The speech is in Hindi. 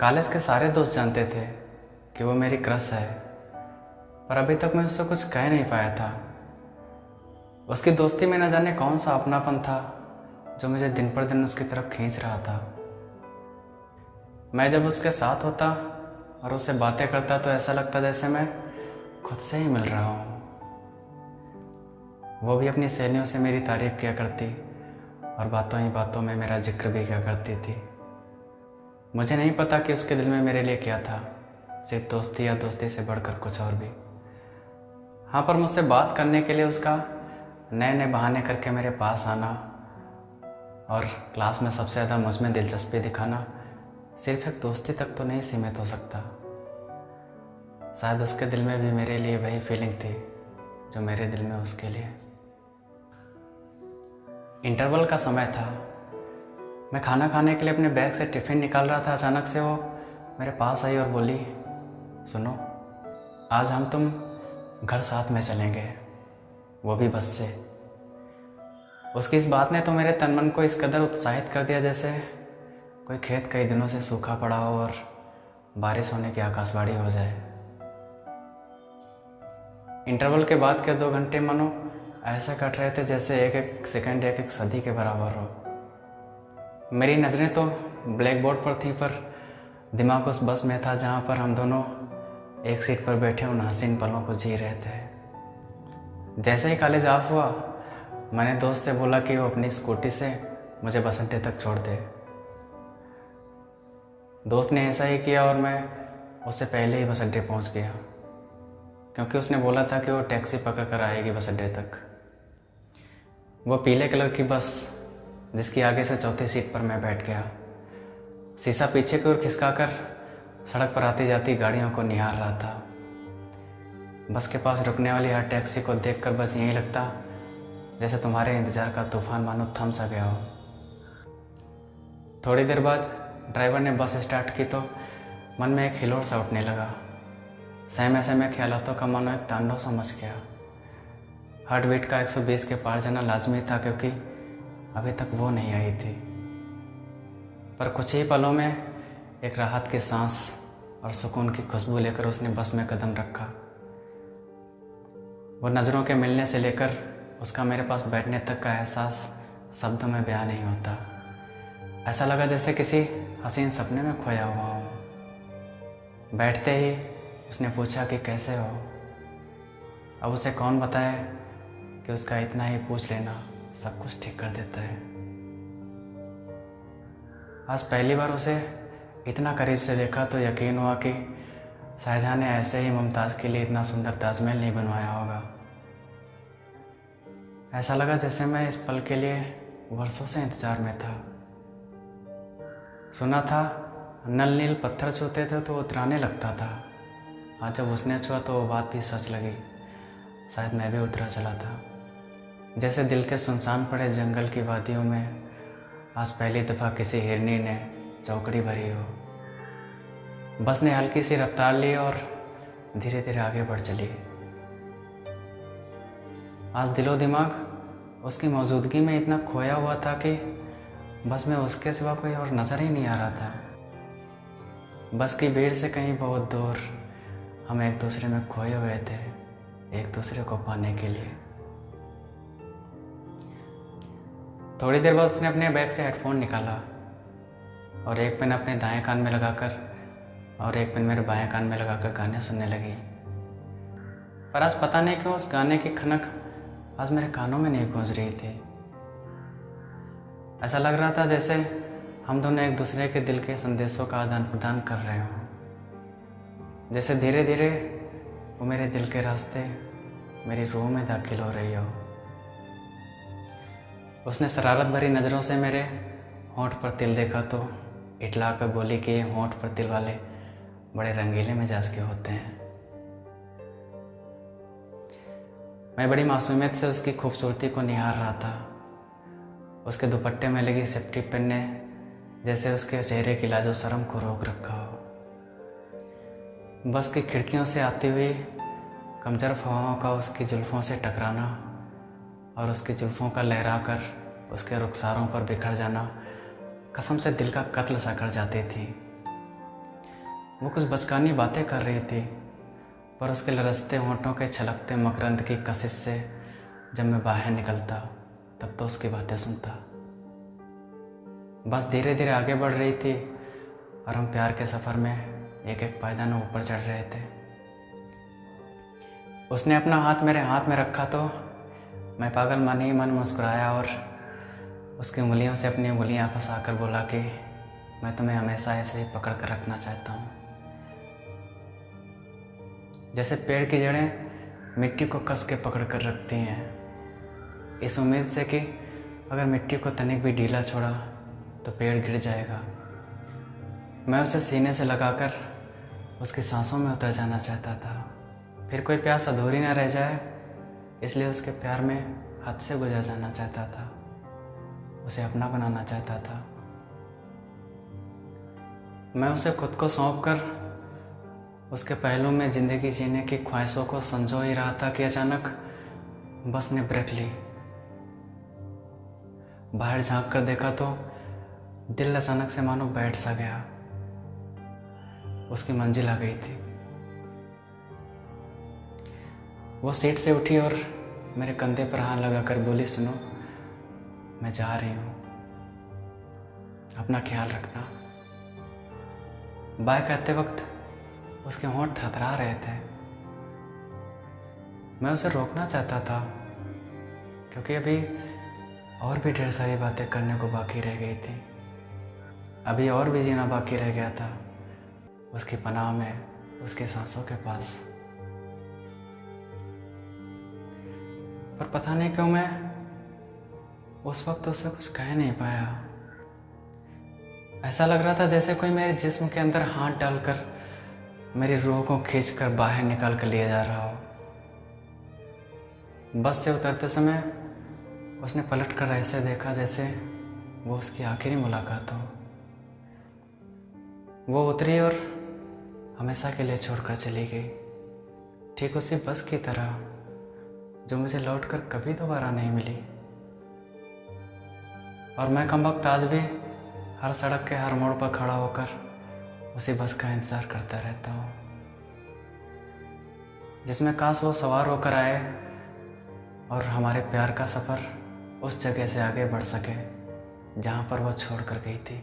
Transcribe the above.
कॉलेज के सारे दोस्त जानते थे कि वो मेरी क्रश है, पर अभी तक मैं उससे कुछ कह नहीं पाया था। उसकी दोस्ती में न जाने कौन सा अपनापन था जो मुझे दिन पर दिन उसकी तरफ खींच रहा था। मैं जब उसके साथ होता और उससे बातें करता तो ऐसा लगता जैसे मैं खुद से ही मिल रहा हूँ। वो भी अपनी सहेलियों से मेरी तारीफ़ किया करती और बातों ही बातों में मेरा जिक्र भी किया करती थी। मुझे नहीं पता कि उसके दिल में मेरे लिए क्या था, सिर्फ दोस्ती या दोस्ती से बढ़कर कुछ और भी। हाँ, पर मुझसे बात करने के लिए उसका नए नए बहाने करके मेरे पास आना और क्लास में सबसे ज़्यादा मुझ में दिलचस्पी दिखाना सिर्फ एक दोस्ती तक तो नहीं सीमित हो सकता। शायद उसके दिल में भी मेरे लिए वही फीलिंग थी जो मेरे दिल में उसके लिए। इंटरवल का समय था। मैं खाना खाने के लिए अपने बैग से टिफ़िन निकाल रहा था। अचानक से वो मेरे पास आई और बोली, सुनो, आज हम तुम घर साथ में चलेंगे, वो भी बस से। उसकी इस बात ने तो मेरे तन मन को इस कदर उत्साहित कर दिया जैसे कोई खेत कई दिनों से सूखा पड़ा हो और बारिश होने की आकाशवाणी हो जाए। इंटरवल के बाद के 2 घंटे मानो ऐसे कट रहे थे जैसे एक एक सेकंड एक एक सदी के बराबर हो। मेरी नज़रें तो ब्लैक बोर्ड पर थी, पर दिमाग उस बस में था जहाँ पर हम दोनों एक सीट पर बैठे उन हसीन पलों को जी रहे थे। जैसे ही कॉलेज ऑफ हुआ, मैंने दोस्त से बोला कि वो अपनी स्कूटी से मुझे बस अड्डे तक छोड़ दे। दोस्त ने ऐसा ही किया और मैं उससे पहले ही बस अड्डे पहुँच गया, क्योंकि उसने बोला था कि वो टैक्सी पकड़ कर आएगी बस अड्डे तक। वो पीले कलर की बस जिसकी आगे से चौथी सीट पर मैं बैठ गया, शीशा पीछे की ओर खिसकाकर सड़क पर आती जाती गाड़ियों को निहार रहा था। बस के पास रुकने वाली हर टैक्सी को देखकर बस यही लगता जैसे तुम्हारे इंतज़ार का तूफान मानो थम सा गया हो। थोड़ी देर बाद ड्राइवर ने बस स्टार्ट की तो मन में एक हिलोर सा उठने लगा। सहमे सहमे ख्यालातों का मानो एक तांडव सा मच गया। हार्ट बीट का 120 के पार जाना लाजमी था, क्योंकि अभी तक वो नहीं आई थी। पर कुछ ही पलों में एक राहत की सांस और सुकून की खुशबू लेकर उसने बस में कदम रखा। वो नज़रों के मिलने से लेकर उसका मेरे पास बैठने तक का एहसास शब्दों में बयां नहीं होता। ऐसा लगा जैसे किसी हसीन सपने में खोया हुआ हूँ। बैठते ही उसने पूछा कि कैसे हो। अब उसे कौन बताए कि उसका इतना ही पूछ लेना सब कुछ ठीक कर देता है। आज पहली बार उसे इतना करीब से देखा तो यकीन हुआ कि शाहजहां ने ऐसे ही मुमताज़ के लिए इतना सुंदर ताजमहल नहीं बनवाया होगा। ऐसा लगा जैसे मैं इस पल के लिए वर्षों से इंतजार में था। सुना था नल नील पत्थर छूते थे तो उतराने लगता था। आज जब उसने छुआ तो वो बात भी सच लगी। शायद मैं भी उतरा चला था, जैसे दिल के सुनसान पड़े जंगल की वादियों में आज पहली दफ़ा किसी हिरनी ने चौकड़ी भरी हो। बस ने हल्की सी रफ्तार ली और धीरे धीरे आगे बढ़ चली। आज दिलो दिमाग उसकी मौजूदगी में इतना खोया हुआ था कि बस में उसके सिवा कोई और नज़र ही नहीं आ रहा था। बस की भीड़ से कहीं बहुत दूर हम एक दूसरे में खोए हुए थे, एक दूसरे को पाने के लिए। थोड़ी देर बाद उसने अपने बैग से हेडफोन निकाला और एक पेन अपने दाएं कान में लगाकर और एक पेन मेरे बाएं कान में लगाकर गाने सुनने लगी। पर आज पता नहीं क्यों उस गाने की खनक आज मेरे कानों में नहीं गूंज रही थी। ऐसा लग रहा था जैसे हम दोनों एक दूसरे के दिल के संदेशों का आदान प्रदान कर रहे हों, जैसे धीरे धीरे वो मेरे दिल के रास्ते मेरी रूह में दाखिल हो रही हो। उसने शरारत भरी नज़रों से मेरे होंठ पर तिल देखा तो इटला कर बोली कि ये होंठ पर तिल वाले बड़े रंगीले मिजाज के होते हैं। मैं बड़ी मासूमियत से उसकी खूबसूरती को निहार रहा था। उसके दुपट्टे में लगी सेफ्टी पिन ने जैसे उसके चेहरे की लाजो शर्म को रोक रखा हो। बस की खिड़कियों से आती हुई कमजोर हवाओं का उसकी जुल्फ़ों से टकराना और उसकी जुल्फ़ों का लहराकर उसके रुखसारों पर बिखर जाना कसम से दिल का कत्ल सा कर जाती थी। वो कुछ बचकानी बातें कर रही थी, पर उसके लरसते होंठों के छलकते मकरंद की कशिश से जब मैं बाहर निकलता तब तो उसकी बातें सुनता। बस धीरे धीरे आगे बढ़ रही थी और हम प्यार के सफ़र में एक एक पायदान ऊपर चढ़ रहे थे। उसने अपना हाथ मेरे हाथ में रखा तो मैं पागल मन ही मन मुस्कुराया और उसकी उंगलियों से अपनी उंगलियां फंसाकर बोला कि मैं तुम्हें हमेशा ऐसे ही पकड़ कर रखना चाहता हूँ, जैसे पेड़ की जड़ें मिट्टी को कस के पकड़ कर रखती हैं, इस उम्मीद से कि अगर मिट्टी को तनिक भी ढीला छोड़ा तो पेड़ गिर जाएगा। मैं उसे सीने से लगाकर उसकी सांसों में उतर जाना चाहता था, फिर कोई प्यास अधूरी ना रह जाए, इसलिए उसके प्यार में हद से गुजर जाना चाहता था, उसे अपना बनाना चाहता था। मैं उसे खुद को सौंप कर उसके पहलू में ज़िंदगी जीने की ख्वाहिशों को संजो ही रहा था कि अचानक बस ने ब्रेक ली। बाहर झांक कर देखा तो दिल अचानक से मानो बैठ सा गया। उसकी मंजिल आ गई थी। वो सीट से उठी और मेरे कंधे पर हाथ लगाकर बोली, सुनो, मैं जा रही हूँ, अपना ख्याल रखना। बाय कहते वक्त उसके होंठ थरथरा रहे थे। मैं उसे रोकना चाहता था क्योंकि अभी और भी ढेर सारी बातें करने को बाकी रह गई थी, अभी और भी जीना बाकी रह गया था उसकी पनाह में, उसकी सांसों के पास। पर पता नहीं क्यों मैं उस वक्त उससे कुछ कह नहीं पाया। ऐसा लग रहा था जैसे कोई मेरे जिस्म के अंदर हाथ डालकर मेरी रूह को खींचकर बाहर निकाल कर लिया जा रहा हो। बस से उतरते समय उसने पलट कर ऐसे देखा जैसे वो उसकी आखिरी मुलाकात हो। वो उतरी और हमेशा के लिए छोड़कर चली गई, ठीक उसी बस की तरह जो मुझे लौटकर कभी दोबारा नहीं मिली। और मैं कमबख्त आज भी हर सड़क के हर मोड़ पर खड़ा होकर उसी बस का इंतज़ार करता रहता हूँ, जिसमें काश वो सवार होकर आए और हमारे प्यार का सफ़र उस जगह से आगे बढ़ सके जहाँ पर वो छोड़ कर गई थी।